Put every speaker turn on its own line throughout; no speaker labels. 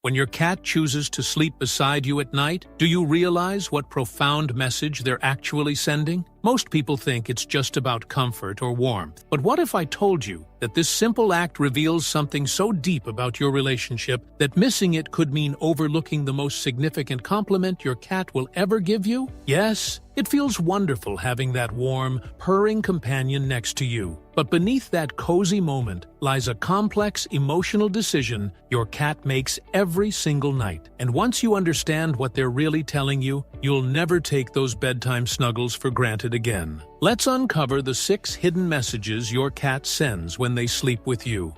When your cat chooses to sleep beside you at night, do you realize what profound message they're actually sending? Most people think it's just about comfort or warmth. But what if I told you that this simple act reveals something so deep about your relationship that missing it could mean overlooking the most significant compliment your cat will ever give you? Yes, it feels wonderful having that warm, purring companion next to you. But beneath that cozy moment lies a complex emotional decision your cat makes every single night. And once you understand what they're really telling you, you'll never take those bedtime snuggles for granted again. Let's uncover the 6 hidden messages your cat sends when they sleep with you.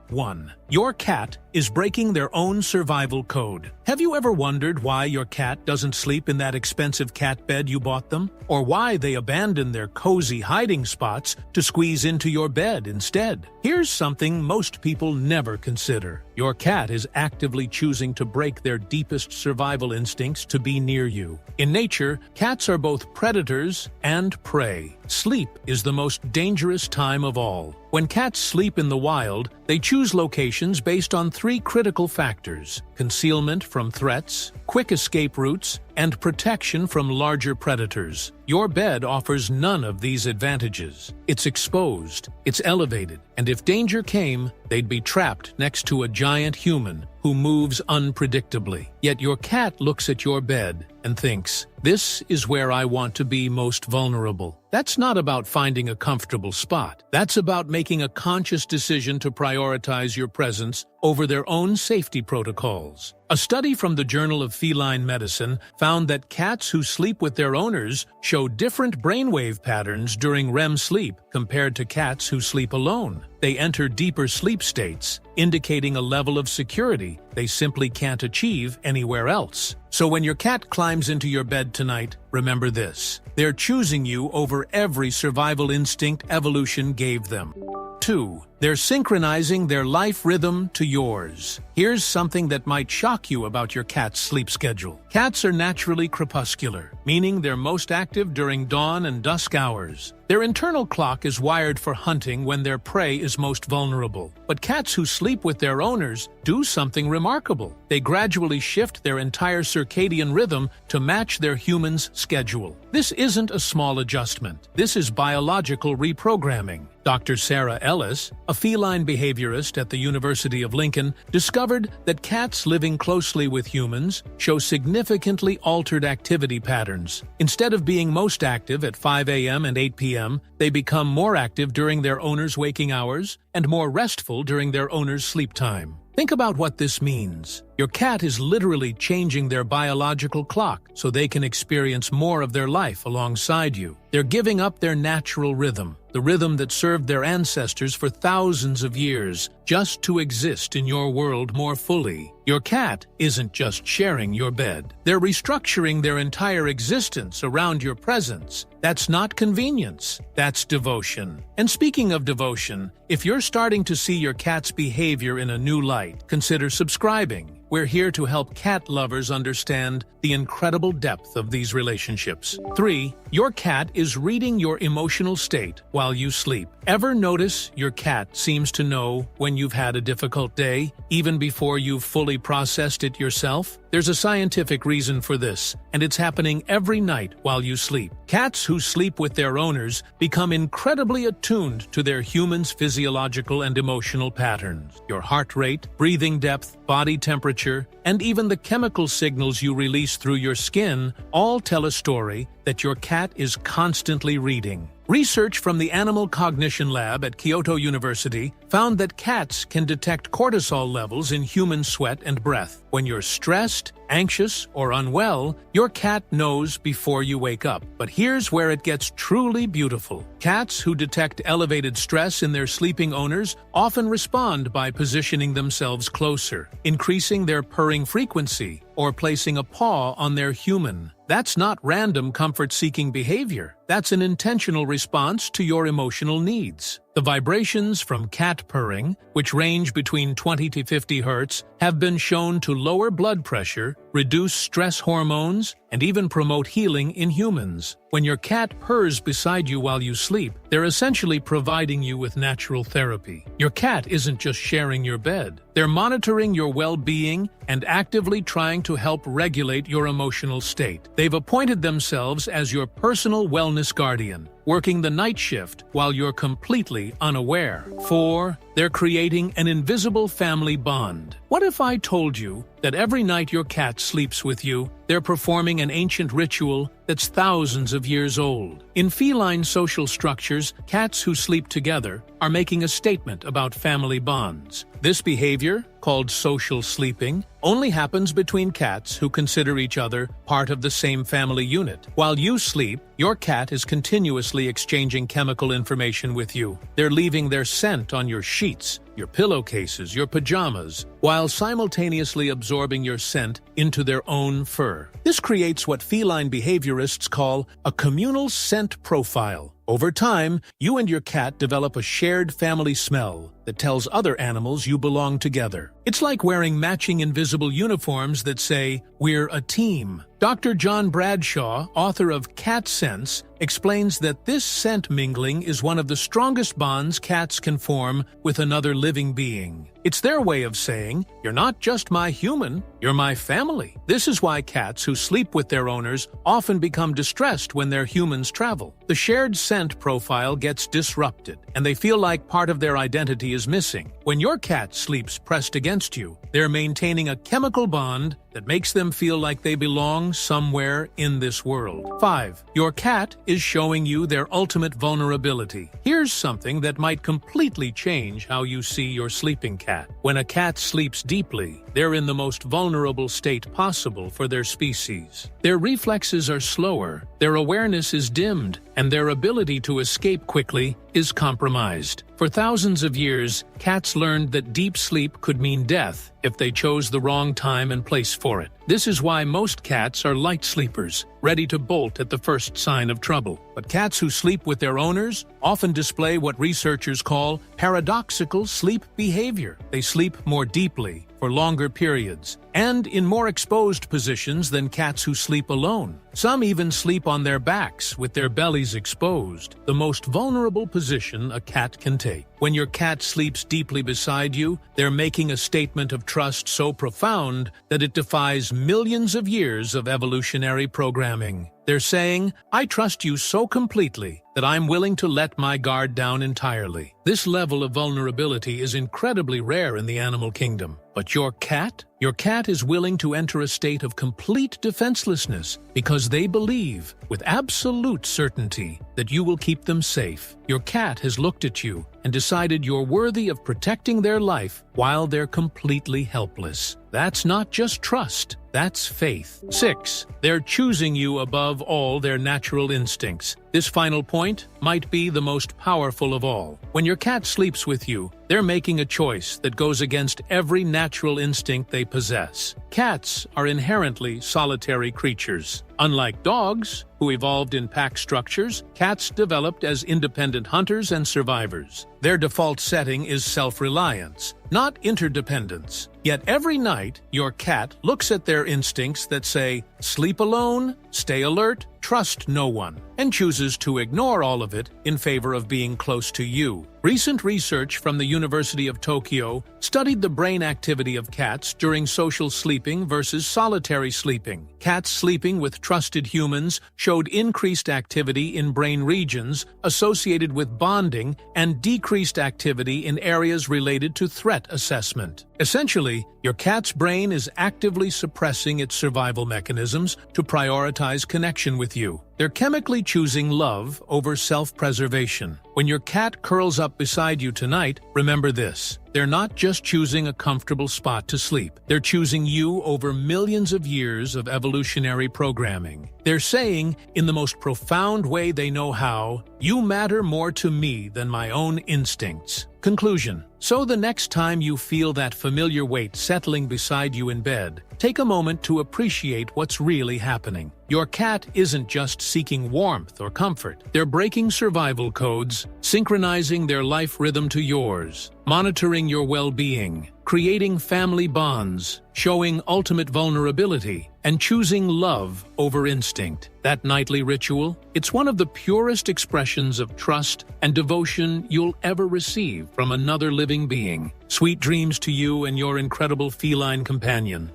1. Your cat is breaking their own survival code. Have you ever wondered why your cat doesn't sleep in that expensive cat bed you bought them? Or why they abandon their cozy hiding spots to squeeze into your bed instead? Here's something most people never consider. Your cat is actively choosing to break their deepest survival instincts to be near you. In nature, cats are both predators and prey. Sleep is the most dangerous time of all. When cats sleep in the wild, they choose locations based on 3 critical factors: concealment from threats, quick escape routes, and protection from larger predators. Your bed offers none of these advantages. It's exposed, it's elevated, and if danger came, they'd be trapped next to a giant human who moves unpredictably. Yet your cat looks at your bed and thinks, "This is where I want to be most vulnerable." That's not about finding a comfortable spot. That's about making a conscious decision to prioritize your presence over their own safety protocols. A study from the Journal of Feline Medicine found that cats who sleep with their owners show different brainwave patterns during REM sleep compared to cats who sleep alone. They enter deeper sleep states, indicating a level of security they simply can't achieve anywhere else. So when your cat climbs into your bed tonight, remember this: they're choosing you over every survival instinct evolution gave them. 2. They're synchronizing their life rhythm to yours. Here's something that might shock you about your cat's sleep schedule. Cats are naturally crepuscular, meaning they're most active during dawn and dusk hours. Their internal clock is wired for hunting when their prey is most vulnerable. But cats who sleep with their owners do something remarkable. They gradually shift their entire circadian rhythm to match their human's schedule. This isn't a small adjustment. This is biological reprogramming. Dr. Sarah Ellis, a feline behaviorist at the University of Lincoln, discovered that cats living closely with humans show significantly altered activity patterns. Instead of being most active at 5 a.m. and 8 p.m., they become more active during their owner's waking hours and more restful during their owner's sleep time. Think about what this means. Your cat is literally changing their biological clock so they can experience more of their life alongside you. They're giving up their natural rhythm, the rhythm that served their ancestors for thousands of years, just to exist in your world more fully. Your cat isn't just sharing your bed. They're restructuring their entire existence around your presence. That's not convenience, that's devotion. And speaking of devotion, if you're starting to see your cat's behavior in a new light, consider subscribing. We're here to help cat lovers understand the incredible depth of these relationships. 3. Your cat is reading your emotional state while you sleep. Ever notice your cat seems to know when you've had a difficult day, even before you've fully processed it yourself? There's a scientific reason for this, and it's happening every night while you sleep. Cats who sleep with their owners become incredibly attuned to their human's physiological and emotional patterns. Your heart rate, breathing depth, body temperature, and even the chemical signals you release through your skin all tell a story that your cat is constantly reading. Research from the Animal Cognition Lab at Kyoto University found that cats can detect cortisol levels in human sweat and breath. When you're stressed, anxious, or unwell, your cat knows before you wake up. But here's where it gets truly beautiful. Cats who detect elevated stress in their sleeping owners often respond by positioning themselves closer, increasing their purring frequency, or placing a paw on their human. That's not random comfort-seeking behavior. That's an intentional response to your emotional needs. The vibrations from cat purring, which range between 20 to 50 Hz, have been shown to lower blood pressure, reduce stress hormones, and even promote healing in humans. When your cat purrs beside you while you sleep, they're essentially providing you with natural therapy. Your cat isn't just sharing your bed. They're monitoring your well-being and actively trying to help regulate your emotional state. They've appointed themselves as your personal wellness guardian, working the night shift while you're completely unaware. 4. They're creating an invisible family bond. What if I told you that every night your cat sleeps with you, they're performing an ancient ritual that's thousands of years old? In feline social structures, cats who sleep together are making a statement about family bonds. This behavior, called social sleeping, only happens between cats who consider each other part of the same family unit. While you sleep, your cat is continuously exchanging chemical information with you. They're leaving their scent on your sheets, your pillowcases, your pajamas, while simultaneously absorbing your scent into their own fur. This creates what feline behaviorists call a communal scent profile. Over time, you and your cat develop a shared family smell that tells other animals you belong together. It's like wearing matching invisible uniforms that say, "We're a team." Dr. John Bradshaw, author of Cat Sense, explains that this scent mingling is one of the strongest bonds cats can form with another living being. It's their way of saying, "You're not just my human, you're my family." This is why cats who sleep with their owners often become distressed when their humans travel. The shared scent profile gets disrupted, and they feel like part of their identity is missing. When your cat sleeps pressed against you, they're maintaining a chemical bond that makes them feel like they belong somewhere in this world. 5. Your cat is showing you their ultimate vulnerability. Here's something that might completely change how you see your sleeping cat. When a cat sleeps deeply, they're in the most vulnerable state possible for their species. Their reflexes are slower, their awareness is dimmed, and their ability to escape quickly is compromised. For thousands of years, cats learned that deep sleep could mean death if they chose the wrong time and place for it. This is why most cats are light sleepers, ready to bolt at the first sign of trouble. But cats who sleep with their owners often display what researchers call paradoxical sleep behavior. They sleep more deeply, for longer periods, and in more exposed positions than cats who sleep alone. Some even sleep on their backs with their bellies exposed, the most vulnerable position a cat can take. When your cat sleeps deeply beside you, they're making a statement of trust so profound that it defies millions of years of evolutionary programming. They're saying, "I trust you so completely that I'm willing to let my guard down entirely." This level of vulnerability is incredibly rare in the animal kingdom. But your cat? Your cat is willing to enter a state of complete defenselessness because they believe, with absolute certainty, that you will keep them safe. Your cat has looked at you and decided you're worthy of protecting their life while they're completely helpless. That's not just trust, that's faith. 6. They're choosing you above all their natural instincts. This final point might be the most powerful of all. When your cat sleeps with you, they're making a choice that goes against every natural instinct they possess. Cats are inherently solitary creatures. Unlike dogs, who evolved in pack structures, cats developed as independent hunters and survivors. Their default setting is self-reliance, not interdependence. Yet every night, your cat looks at their instincts that say, "Sleep alone, stay alert, trust no one," and chooses to ignore all of it in favor of being close to you. Recent research from the University of Tokyo studied the brain activity of cats during social sleeping versus solitary sleeping. Cats sleeping with trusted humans showed increased activity in brain regions associated with bonding and decreased activity in areas related to threat assessment. Essentially, your cat's brain is actively suppressing its survival mechanisms to prioritize connection with you. They're chemically choosing love over self-preservation. When your cat curls up beside you tonight, remember this. They're not just choosing a comfortable spot to sleep. They're choosing you over millions of years of evolutionary programming. They're saying, in the most profound way they know how, "You matter more to me than my own instincts." Conclusion. So the next time you feel that familiar weight settling beside you in bed, take a moment to appreciate what's really happening. Your cat isn't just seeking warmth or comfort. They're breaking survival codes, synchronizing their life rhythm to yours. monitoring your well-being, creating family bonds, showing ultimate vulnerability, and choosing love over instinct. That nightly ritual, it's one of the purest expressions of trust and devotion you'll ever receive from another living being. Sweet dreams to you and your incredible feline companion.